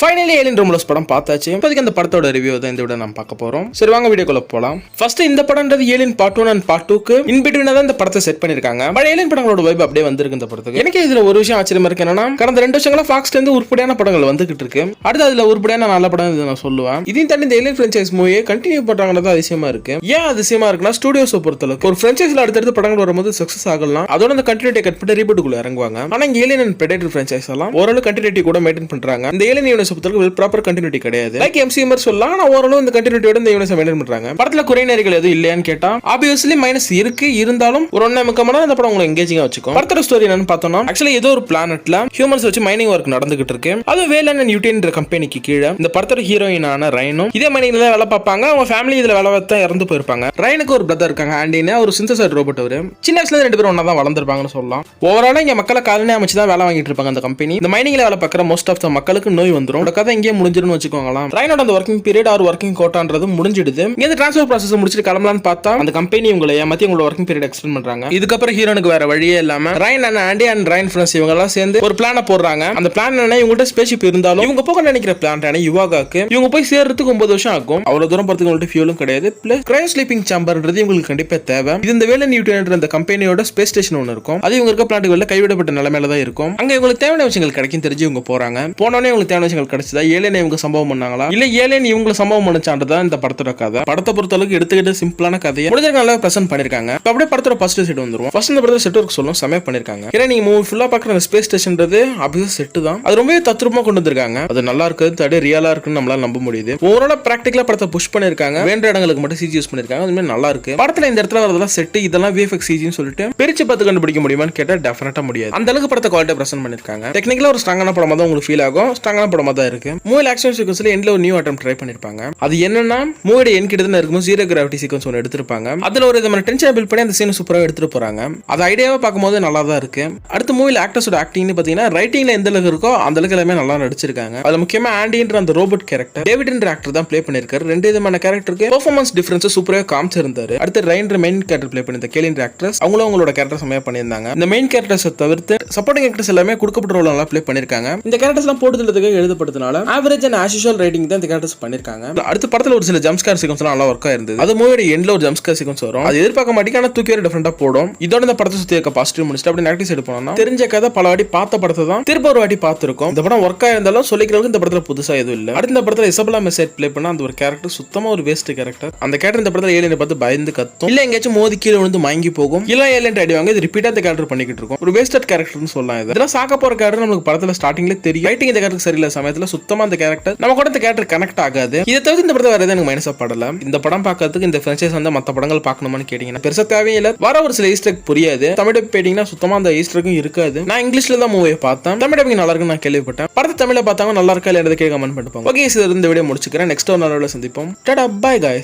Finally alien Romulus படம் பார்த்தாச்சு. இப்போதைக்கு அந்த படத்தோட ரிவ்யூ தான் இந்த விட நம்ம பார்க்க போறோம். சரி வாங்க வீடியோக்குள்ள போலாம். ஃபர்ஸ்ட் இந்த படம்ன்றது ஏலியன் பார்ட் 1 அண்ட் பார்ட் 2க்கு இன் பிட்வீனா தான் இந்த படத்தை செட் பண்ணிருக்காங்க. பட் ஏலியன் படங்களோட வைப் அப்படியே வந்திருக்கு இந்த படத்துக்கு. எனக்கு இதுல ஒரு விஷயம் ஆச்சரியமா இருக்கு என்னன்னா, கடந்த 2 வருஷங்களா ஃபாக்ஸ்ல இருந்து உருப்படியான படங்கள் வந்துகிட்டு இருக்கு. அடுத்து அதுல உருப்படியான நல்ல படம் இது நான் சொல்லுவேன். இதையும் தாண்டி இந்த ஏலியன் ஃபிரான்ச்சைஸ் மூவியை கண்டினியூ பண்றாங்கன்றது அதிசயமா இருக்கு. ஏன் அதிசயமா இருக்குன்னா, ஸ்டுடியோஸை பொறுத்தளவுக்கு ஒரு ஃபிரான்ச்சைஸ்ல அடுத்தடுத்து படங்கள் வரும்போது சக்சஸ் ஆகலாம், அதோட அந்த கண்டினியூட்டி கட் பண்ணி ரீபூட்டுக்குள்ள இறங்குவாங்க. ஆனா இங்க ஏலியன் அண்ட் பிரெடேட்டர் ஃபிரான்ச்சைஸ் எல்லாம் ஓரளவு கண்டினியூட்டி கூட மெயின்டைன் பண்றாங்க. இந்த ஏலியன் யூனிவர்ஸ் பொறுத்தளவுக்கு ப்ராப்பர் கண்டினியூட்டி கிடையாது. லைக் எம்சிஎம் சொல்லலாம், ஆனா ஓரளவு இந்த கண்டினியூட்டியோட இந்த யூனிவர்ஸ் மெயின்டைன் பண்றாங்க. படத்துல குறை நிறைகள் எதுவும் இல்லையான்னு கேட்டா ஆப்வியஸ்லி மைனஸ் இருக்கு. இருந்தாலும் ஒரு 1.5 மணி நேரம் இந்த படம் உங்களை எங்கேஜிங்கா வச்சுக்கும். படத்தோட ஸ்டோரி என்னன்னு பார்த்தோம்னா, ஆக்சுவலி ஏதோ ஒரு பிளானட்ல ஹியூமன்ஸ் வச்சு மைனிங் ஒர்க் நடந்துகிட்டு இருக்கு. அது வேலன் அண்ட் யூட்டின்ற கம்பெனிக்கு கீழே இந்த படத்தோட ஹீரோயினான ரைனும் இதே மைனிங்ல வேலை பார்ப்பாங்க. அவங்க ஃபேமிலி இதுல வேலை பார்த்தா இறந்து போயிருப்பாங்க. ரைனுக்கு ஒரு பிரதர் இருக்காங்க, ஆண்டின்னு ஒரு சிந்தசைட் ரோபோட். அவரு சின்ன வயசுல 2 பேரும் ஒன்னா தான் வளர்ந்துருப்பாங்கன்னு சொல்லலாம். ஓவராலா இங்க மக்களை காலனி அமைச்சு தான் வேலை வாங்கிட்டு இருப்பாங்க அந்த கம்பெனி. இந்த மைனிங்ல வேலை பார்க்குற மோஸ்ட் ஆஃப் த மக்களுக்கு நோய் வந்துடும். கதை இங்கே முடிஞ்சிருன்னு வச்சுக்கோங்களா. ரைனோட அந்த ஒர்க்கிங் பீரியட் ஆர் ஒர்க்கிங் கோட்டான்றது முடிஞ்சிடுது. இங்க ட்ரான்ஸ்ஃபர் ப்ராசஸ் முடிச்சிட்டு கிளம்பலான்னு பார்த்தா அந்த கம்பெனி உங்களை ஏமாத்தி உங்களோட ஒர்க்கிங் பீரியட் எக்ஸ்டெண்ட் பண்றாங்க. இதுக்கப்புறம் ஹீரோனுக்கு வேற வழியே இல்லாம Ryan and Andy and Ryan friends இவங்க எல்லாம் சேர்ந்து ஒரு பிளான போடுறாங்க. அந்த பிளான் என்ன, இவங்கள்ட்ட ஸ்பேஸ்ஷிப் இருந்தாலும் இவங்க போக நினைக்கிற பிளான் என்ன, யுவாகாக்கு இவங்க போய் சேர்றதுக்கு 9 வருஷம் ஆகும். அவ்வளவு தூரம் போறதுக்கு உங்கள்ட்ட ஃபியூலும் கிடையாது. பிளஸ் கிரையோ ஸ்லீப்பிங் சேம்பர்ன்றது உங்களுக்கு கண்டிப்பா தேவை. இது இந்த வேலை நியூட்டன் அந்த கம்பெனியோட ஸ்பேஸ் ஸ்டேஷன் ஒன்று இருக்கும். அது இவங்க இருக்க பிளான்ட்டுகளில் கைவிடப்பட்ட நிலைமையில தான் இருக்கும். அங்க இவங்களுக்கு தேவையான விஷயங்கள் கிடைக்கும் தெரிஞ்சு இவங்க போறாங்க. போனோடனே இவங்களுக்கு தேவையான விஷயங்கள் கிடைச்சதா, ஏலியன் இவங்க சம்பவம் பண்ணாங்களா இல்ல ஏலியன் இவங்களை சம்பவம் பண்ணிச்சான்றதான் இந்த படத்தோட கதை. படத்தை பொறுத்தளவுக்கு எடுத்துக்கிட்டு சிம்பிளான கதையை முடிஞ்ச நல்லா பிரசன்ட் பண்ணிருக்காங்க. அப்படியே படத்தோட ஃபர்ஸ்ட் செட் வந்துரும். ஃபர்ஸ்ட் இந்த படத்தோட செட் ஒர்க் சொல்லும் செமையா பண்ணிருக்காங்க. ஏன்னா நீங்க மூவி ஃபுல்லா பாக்குற அந்த ஸ்பேஸ் ஸ்டேஷன்றது அப்படியே செட் தான். அது ரொம்பவே தத்ரூபமா கொண்டு வந்திருக்காங்க. அது நல்லா இருக்குது, தடே ரியலா இருக்குன்னு நம்மளால நம்ப முடியுது. ஓவராலா பிராக்டிகலா படத்தை புஷ் பண்ணிருக்காங்க. வேண்ட இடங்களுக்கு மட்டும் சிஜி யூஸ் பண்ணிருக்காங்க. அதுமே நல்லா இருக்கு. படத்துல இந்த இடத்துல வரதெல்லாம் செட், இதெல்லாம் விஎஃப்எக்ஸ் சிஜின்னு சொல்லிட்டு பிரிச்சு பார்த்து கண்டுபிடிக்க முடியுமான்னு கேட்டா டெஃபினட்டா முடியாது. அந்த அளவுக்கு படத்தை குவாலிட்டி பிரசன்ட் பண்ணிருக்காங்க. டெக்னிக்கலா ஒரு ஸ்ட்ராங்கான படமா தான் உங்களுக்கு ஃபீல் ஆகும். ஸ்ட்ராங்கான படமா தான் இருக்கு. மூவி ஆக்ஷன் சீக்வன்ஸ்ல எண்ட்ல ஒரு நியூ அட்டெம்ப்ட் ட்ரை பண்ணிருப்பாங்க. அது என்னன்னா, மூவியோட எண்ட் கிட்ட இருக்கும்போது ஜீரோ கிராவிட்டி சீக்வன்ஸ் ஒன்று எடுத்திருப்பாங்க. அதுல ஒரு விதமான டென்ஷன் பில்ட் பண்ணி அந்த சீன் சூப்பராக எடுத்துட்டு போறாங்க. அது ஐடியாவை பார்க்கும்போது நல்லா தான் இருக்கு. அடுத்த மூவில ஆக்டர்ஸோட ஆக்டிங்னு பாத்தீங்கன்னா ரைட்டிங்ல எந்த அளவுக்கு இருக்கோ அந்த அளவுக்கு எல்லாமே நல்லா நடிச்சிருக்காங்க. அதுல முக்கியமா ஆண்டின்ற அந்த ரோபோட் கேரக்டர் டேவிட்ன்ற ஆக்டர் தான் ப்ளே பண்ணிருக்காரு. 2 விதமான கேரக்டருக்கு பெர்ஃபார்மன்ஸ் டிஃபரன்ஸ் சூப்பராக காமிச்சிருந்தாரு. அடுத்து ரைன்ற மெயின் கேரக்டர் ப்ளே பண்ணிருந்த கேலின்ற ஆக்ட்ரஸ் அவங்களும் அவங்களோட கேரக்டர் செமையா பண்ணியிருந்தாங்க. இந்த மெயின் கேரக்டர்ஸ் தவிர்த்து சப்போர்ட்டிங் ஆக்டர்ஸ் எல்லாமே கொடுக்கப்பட்ட ரோல் நல்லா ப்ளே பண்ணிருக்காங்க. இந்த கேரக்டர்ஸ் எல்லாம் போட்டுறதுக்கு எழுதப்படுறதுனால average and as usual writing தான் இந்த கேரக்டர்ஸ் பண்ணிருக்காங்க. அடுத்த படத்துல ஒரு சில ஜம்ப்ஸ்கேர் சீக்வன்ஸ் நல்லா ஒர்க் ஆயிருந்தது. அது மூவியோட எண்ட்ல ஒரு ஜம்ப்ஸ்கேர் சீக்வன்ஸ் வரும். அது எதிர்பார்க்க மாட்டேங்க, ஆனா தூக்கி வர டிஃபரெண்டா போடும். இதோட இந்த படத்தை சுத்தி இருக்க பாசிட்டிவ் முடிச்சுட்டு அப்படி நெகட்டிவ் சைடு போனோம்னா, தெரிஞ்ச கதை பல வாட்டி பார்த்த படத்தை தான் திரும்ப ஒரு வாட்டி பார்த்திருக்கோம். இந்த படம் ஒர்க் ஆயிருந்தாலும் சொல்லிக்கிறதுக்கு இந்த படத்துல புதுசா எதுவும் இல்ல. அடுத்த இந்த படத்துல இசபெல்லா மெசேட் ப்ளே பண்ண அந்த ஒரு கேரக்டர் சுத்தமா ஒரு வேஸ்ட் கேரக்டர். அந்த கேரக்டர் இந்த படத்துல ஏலியனை பார்த்து பயந்து கத்தும், இல்ல எங்கேயாச்சும் மோதி கீழே விழுந்து மயங்கி போகும், இல்ல ஏலியன் அடிவாங்க. இது ரிப்பீட்டா இந்த கேரக்டர் பண்ணிக்கிட்டு இருக்கும். ஒரு வேஸ்டட் கேரக்டர்னு சொல்லலாம். இதெல்லாம் சாக்க போற கேரக்டர் நமக்கு படத்துல ஸ்டார்டிங்ல தெரியும். ரைட்டிங் இந்த கேரக்டர் சரியில்லை சமயத்துல சுத்தமா அந்த கேரக்டர் நம்ம கூட இந்த கேரக்டர் கனெக்ட் ஆகாது. இதை தவிர்த்து இந்த படத்தை வேற எதுவும் எனக்கு மைனஸா படல. இந்த படம் பார்க்கறதுக்கு இந்த பிரான்ச்சைஸ் வந்து மற்ற படங்கள் பார்க்கணுமான்னு கேட்டீங்கன்னா பெருசா தேவையில்லை. வர ஒரு சில ஈஸ்டர் புரியாது. தமிழ் போயிட்டீங்கன்னா சுத்தமா அந்த ஈஸ்டருக்கும் இருக்காது. நான் இங்கிலீஷ்ல தான் மூவியை பார்த்தேன். தமிழ் டப்பிங் நல்லா இருக்குன்னு நான் கேள்விப்பட்டேன். படத்தை தமிழ்ல பார்த்தாங்க நல்லா இருக்கா இல்ல கமெண்ட் பண்ணுவாங்க. ஓகே, இந்த வீடியோ முடிச்சுக்கிறேன். நெக்ஸ்ட் ஒரு நல்ல சந்திப்போம். Tata bye guys.